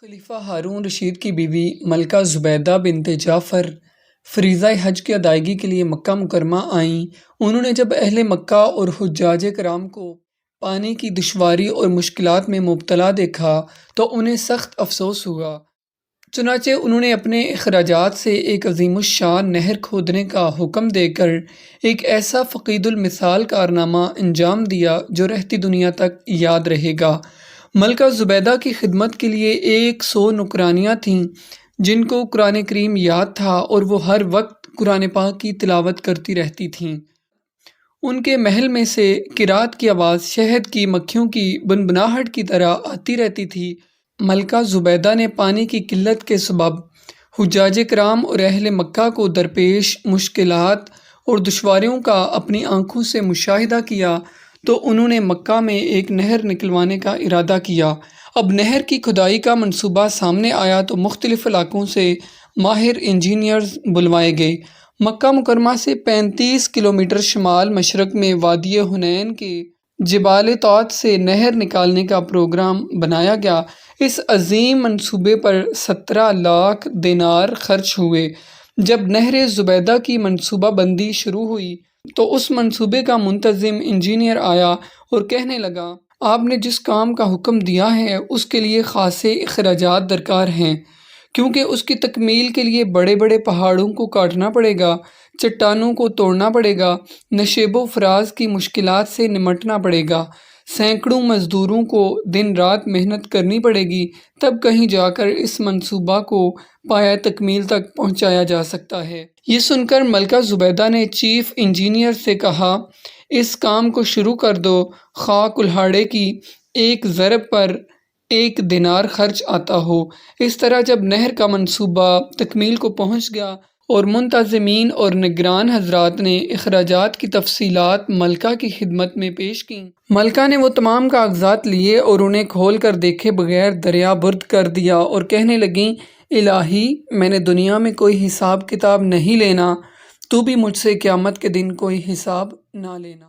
خلیفہ ہارون رشید کی بیوی ملکہ زبیدہ بنت جعفر فریضہ حج کی ادائیگی کے لیے مکہ مکرمہ آئیں۔ انہوں نے جب اہل مکہ اور حجاج کرام کو پانی کی دشواری اور مشکلات میں مبتلا دیکھا تو انہیں سخت افسوس ہوا۔ چنانچہ انہوں نے اپنے اخراجات سے ایک عظیم الشان نہر کھودنے کا حکم دے کر ایک ایسا فقید المثال کارنامہ انجام دیا جو رہتی دنیا تک یاد رہے گا۔ ملکہ زبیدہ کی خدمت کے لیے 100 نوکرانیاں تھیں جن کو قرآن کریم یاد تھا اور وہ ہر وقت قرآن پاک کی تلاوت کرتی رہتی تھیں۔ ان کے محل میں سے قرات کی آواز شہد کی مکھیوں کی بنبناہٹ کی طرح آتی رہتی تھی۔ ملکہ زبیدہ نے پانی کی قلت کے سبب حجاج کرام اور اہل مکہ کو درپیش مشکلات اور دشواریوں کا اپنی آنکھوں سے مشاہدہ کیا تو انہوں نے مکہ میں ایک نہر نکلوانے کا ارادہ کیا۔ اب نہر کی کھدائی کا منصوبہ سامنے آیا تو مختلف علاقوں سے ماہر انجینئرز بلوائے گئے۔ مکہ مکرمہ سے 35 کلومیٹر شمال مشرق میں وادی حنین کے جبال طوط سے نہر نکالنے کا پروگرام بنایا گیا۔ اس عظیم منصوبے پر 17 لاکھ دینار خرچ ہوئے۔ جب نہر زبیدہ کی منصوبہ بندی شروع ہوئی تو اس منصوبے کا منتظم انجینئر آیا اور کہنے لگا، آپ نے جس کام کا حکم دیا ہے اس کے لیے خاصے اخراجات درکار ہیں، کیونکہ اس کی تکمیل کے لیے بڑے بڑے پہاڑوں کو کاٹنا پڑے گا، چٹانوں کو توڑنا پڑے گا، نشیب و فراز کی مشکلات سے نمٹنا پڑے گا، سینکڑوں مزدوروں کو دن رات محنت کرنی پڑے گی، تب کہیں جا کر اس منصوبہ کو پایہ تکمیل تک پہنچایا جا سکتا ہے۔ یہ سن کر ملکہ زبیدہ نے چیف انجینئر سے کہا، اس کام کو شروع کر دو، خواہ کلہاڑے کی ایک ضرب پر 1 دینار خرچ آتا ہو۔ اس طرح جب نہر کا منصوبہ تکمیل کو پہنچ گیا اور منتظمین اور نگران حضرات نے اخراجات کی تفصیلات ملکہ کی خدمت میں پیش کیں، ملکہ نے وہ تمام کاغذات لیے اور انہیں کھول کر دیکھے بغیر دریا برد کر دیا اور کہنے لگیں، الہی، میں نے دنیا میں کوئی حساب کتاب نہیں لینا، تو بھی مجھ سے قیامت کے دن کوئی حساب نہ لینا۔